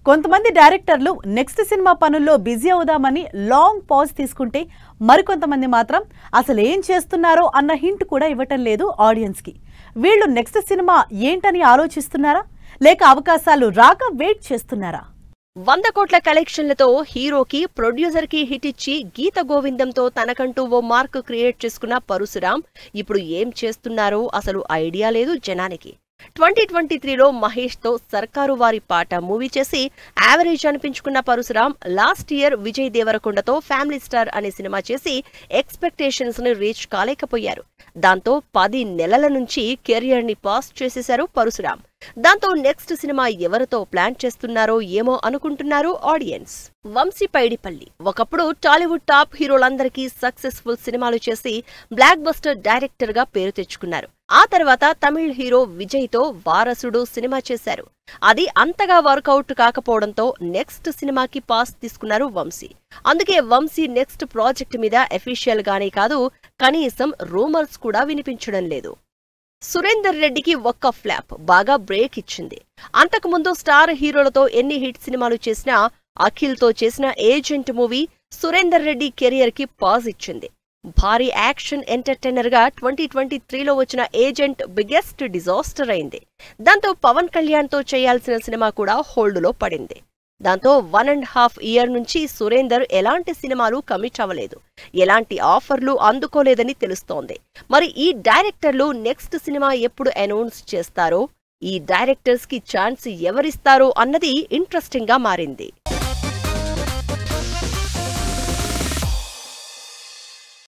కొంతమంది డైరెక్టర్లు next cinema పనుల్లో బిజీ అవుదామని లాంగ్ పాజ్ తీసుకుంటే మరికొంతమంది మాత్రం అసలు ఏం చేస్తున్నారో అన్న హింట్ కూడా ఇవ్వటం లేదు ఆడియన్స్ కి. వీళ్ళు నెక్స్ట్ సినిమా ఏంటని ఆలోచిస్తున్నారా లేక అవకాశాలు రాక వెయిట్ చేస్తున్నారా? 100 కోట్ల కలెక్షన్లతో హీరోకి ప్రొడ్యూసర్ కి హిట్ ఇచ్చి గీత గోవిందంతో తనకంటూ ఓ మార్క్ క్రియేట్ చేసుకున్న పరశురామ్ ఇప్పుడు ఏం చేస్తున్నారో అసలు ఐడియా లేదు జనానికి. 2023లో మహేష్ తో సర్కారు వారి పాట మూవీ చేసి యావరేజ్ అనిపించుకున్న పరశురామ్ లాస్ట్ ఇయర్ విజయ్ దేవరకొండతో ఫ్యామిలీ స్టార్ అనే సినిమా చేసి ఎక్స్పెక్టేషన్స్ ని రీచ్ కాలేకపోయారు. దాంతో 10 నెలల నుంచి కెరియర్ ని పాస్ చేసేశారు పరశురామ్. దాంతో నెక్స్ట్ సినిమా ఎవరితో ప్లాన్ చేస్తున్నారో ఏమో అనుకుంటున్నారు ఆడియన్స్. వంశీ పైడిపల్లి ఒకప్పుడు టాలీవుడ్ టాప్ హీరోలందరికీ సక్సెస్ఫుల్ సినిమాలు చేసి బ్లాక్ బస్టర్ డైరెక్టర్ గా పేరు తెచ్చుకున్నారు. ఆ తర్వాత తమిళ్ హీరో విజయ్ తో వారసుడు సినిమా చేశారు. అది అంతగా వర్కౌట్ కాకపోవడంతో నెక్స్ట్ సినిమాకి పాస్ తీసుకున్నారు వంశీ. అందుకే వంశీ నెక్స్ట్ ప్రాజెక్ట్ మీద అఫీషియల్ గానే కాదు, కనీసం రూమర్స్ కూడా వినిపించడం లేదు. సురేందర్ రెడ్డికి ఒక్క ఫ్లాప్ బాగా బ్రేక్ ఇచ్చింది. అంతకుముందు స్టార్ హీరోలతో ఎన్ని హిట్ సినిమాలు చేసినా అఖిల్ తో చేసిన agent movie Surender Reddy career కి పాజ్ ఇచ్చింది. భారీ యాక్షన్ ఎంటర్టైనర్ గా 2023లో వచ్చిన ఏజెంట్ బిగ్గెస్ట్ డిజాస్టర్ అయింది. దాంతో పవన్ కళ్యాణ్ తో చేయాల్సిన సినిమా కూడా హోల్డ్ లో పడింది. దాంతో 1.5 ఇయర్ నుంచి సురేందర్ ఎలాంటి సినిమాలు కమిట్ అవ్వలేదు, ఎలాంటి ఆఫర్లు అందుకోలేదని తెలుస్తోంది. మరి ఈ డైరెక్టర్లు నెక్స్ట్ సినిమా ఎప్పుడు అనౌన్స్ చేస్తారో, ఈ డైరెక్టర్స్ కి ఛాన్స్ ఎవరిస్తారో అన్నది ఇంట్రెస్టింగ్ గా మారింది.